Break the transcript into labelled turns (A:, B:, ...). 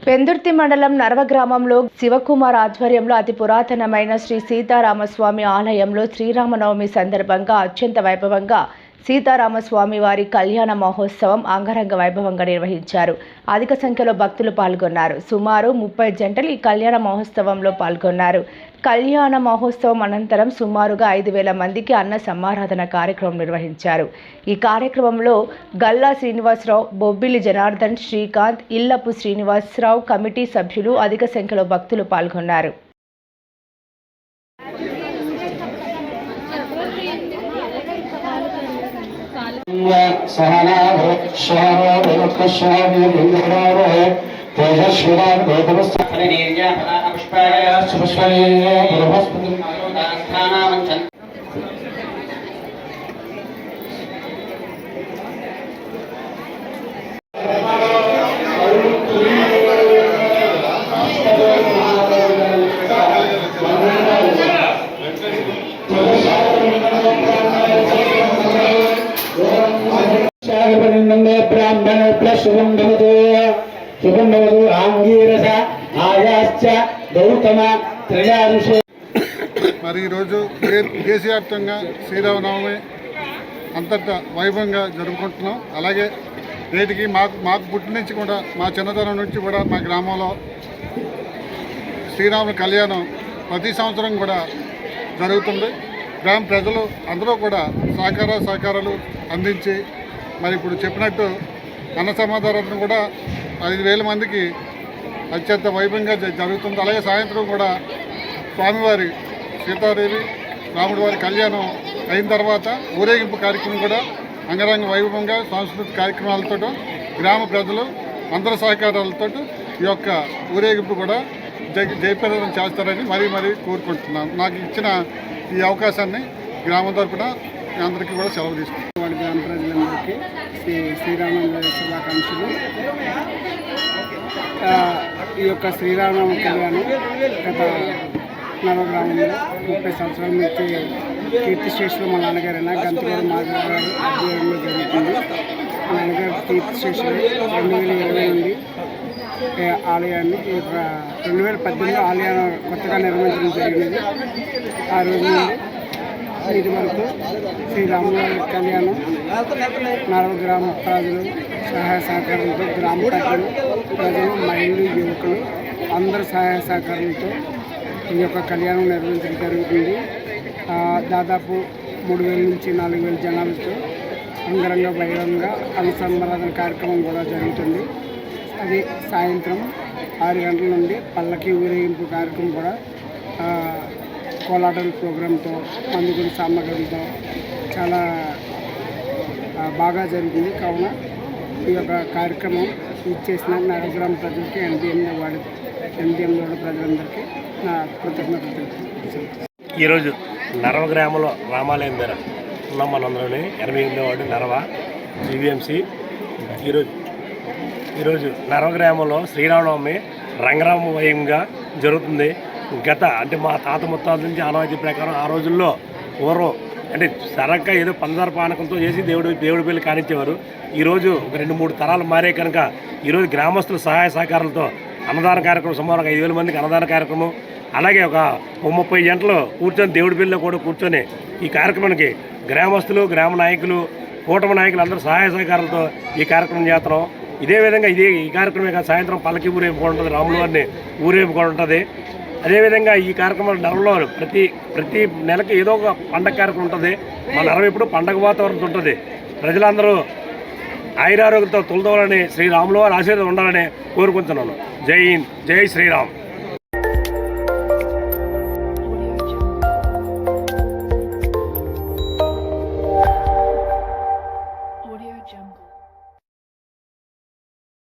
A: పెందుర్తి మండలం నర్వ గ్రామంలో శివకుమార్ ఆధ్వర్యంలో అతి పురాతనమైన శ్రీ సీతారామస్వామి ఆలయంలో శ్రీరామనవమి సందర్భంగా అత్యంత వైభవంగా సీతారామస్వామి వారి కళ్యాణ మహోత్సవం అంగరంగ వైభవంగా నిర్వహించారు. అధిక సంఖ్యలో భక్తులు పాల్గొన్నారు. సుమారు 30 జంటలు ఈ కళ్యాణ మహోత్సవంలో పాల్గొన్నారు. కళ్యాణ మహోత్సవం అనంతరం సుమారుగా 5,000 మందికి అన్న సమారాధన కార్యక్రమం నిర్వహించారు. ఈ కార్యక్రమంలో గల్లా శ్రీనివాసరావు, బొబ్బిలి జనార్దన్, శ్రీకాంత్, ఇల్లపు శ్రీనివాసరావు కమిటీ సభ్యులు అధిక సంఖ్యలో భక్తులు పాల్గొన్నారు.
B: మరి ఈరోజు దేశవ్యాప్తంగా శ్రీరామనవమి అంతటా వైభవంగా జరుపుకుంటున్నాం. అలాగే నేటికి మాకు పుట్టి నుంచి కూడా మా చిన్నతనం నుంచి కూడా మా గ్రామంలో శ్రీరాముల కళ్యాణం ప్రతి సంవత్సరం కూడా జరుగుతుంది. గ్రామ ప్రజలు అందరూ కూడా సహకారాలు అందించి మరి ఇప్పుడు చెప్పినట్టు అన్న సమాధానం కూడా 5,000 మందికి అత్యంత వైభవంగా జరుగుతుంది. అలాగే సాయంత్రం కూడా స్వామివారి సీతాదేవి రాముడి వారి కళ్యాణం అయిన తర్వాత ఊరేగింపు కార్యక్రమం కూడా అంగరంగ వైభవంగా సాంస్కృతిక కార్యక్రమాలతో గ్రామ ప్రజలు అందరి సహకారాలతో ఈ యొక్క ఊరేగింపు కూడా జయప్రదం చేస్తారని మరీ కోరుకుంటున్నాను. నాకు ఇచ్చిన ఈ అవకాశాన్ని గ్రామం తరపున అందరికీ కూడా సెలవు తీసుకుంటాను.
C: వాడి గ్రామ ప్రజలందరికీ శ్రీరామనవమి శుభాకాంక్షలు. ఈ యొక్క శ్రీరామనవమి కళ్యాణం గత నర్వ గ్రామంలో 30 సంవత్సరాల నుంచి కీర్తిశేషులు మా నాన్నగారైనా గంతగారు మాధవ గారు ఆధ్వర్యంలో జరుగుతుంది. మా నాన్నగారు కీర్తిశేషులు 2020 నుండి ఆలయాన్ని 2018లో ఆలయాన్ని కొత్తగా నిర్మించడం జరిగినది. ఆ రోజు ఇది వరకు శ్రీరాముల కళ్యాణం నర్వ గ్రామ ప్రజలు సహాయ సహకారంతో గ్రామ పెద్దలు, ప్రజలు, మహిళలు, యువకులు అందరి సహాయ సహకారంతో ఈ యొక్క కళ్యాణం నిర్వహించడం జరుగుతుంది. దాదాపు 3,000 నుంచి 4,000 జనాలతో అంగరంగ వైభవంగా అనుసంధాన కార్యక్రమం కూడా జరుగుతుంది. అది సాయంత్రం 6 గంటల నుండి పల్లకి ఊరేగింపు కార్యక్రమం కూడా కోలాటల ప్రోగ్రాంతో మందుగుడి సామగ్రితో చాలా బాగా జరుగుతుంది. కావున ఈ యొక్క కార్యక్రమం ఇచ్చేసిన నర్వ గ్రామ ప్రజలకి MDM ప్రజలందరికీ నా కృతజ్ఞతలు.
D: ఈరోజు నర్వ గ్రామంలో రామాలయం దగ్గర ఉన్నాం. మనందరూ 88వ వార్డు నర్వ GVMC. ఈరోజు నర్వ గ్రామంలో శ్రీరామనవమి రంగరామ వైభవంగా జరుగుతుంది. అంటే మా తాత ముత్తాల నుంచి ఆనవాయితీ ప్రకారం ఆ రోజుల్లో పూర్వం అంటే సరగ్గా ఏదో పంచదార పానకంతో చేసి దేవుడి పెళ్లి కానిచ్చేవారు. ఈరోజు ఒక 2-3 తరాలు మారే కనుక ఈరోజు గ్రామస్తుల సహాయ సహకారాలతో అన్నదాన కార్యక్రమం సుమారు 5,000 మందికి అన్నదాన కార్యక్రమం, అలాగే ఒక 30 గంటలు కూర్చొని దేవుడి పెళ్లిలో కూడా కూర్చొని ఈ కార్యక్రమానికి గ్రామస్తులు, గ్రామ నాయకులు, కూటమి నాయకులు అందరూ సహాయ సహకారాలతో ఈ కార్యక్రమం చేస్తున్నాం. ఇదే విధంగా ఈ కార్యక్రమం సాయంత్రం పల్లకి ఊరేపు కూడా ఉంటుంది, రాముల వారిని ఊరేపు కూడా ఉంటుంది. అదేవిధంగా ఈ కార్యక్రమాలు నర్వలో ప్రతి నెలకి ఏదో ఒక పండగ కార్యక్రమం ఉంటుంది. మా నర్వ ఎప్పుడు పండగ వాతావరణం ఉంటుంది. ప్రజలందరూ ఆయురారోగ్యంతో తొలతోలని శ్రీరాముల వారి ఆశీర్వాదం ఉండాలని కోరుకుంటున్నాను. జై హింద్, జై శ్రీరామ్.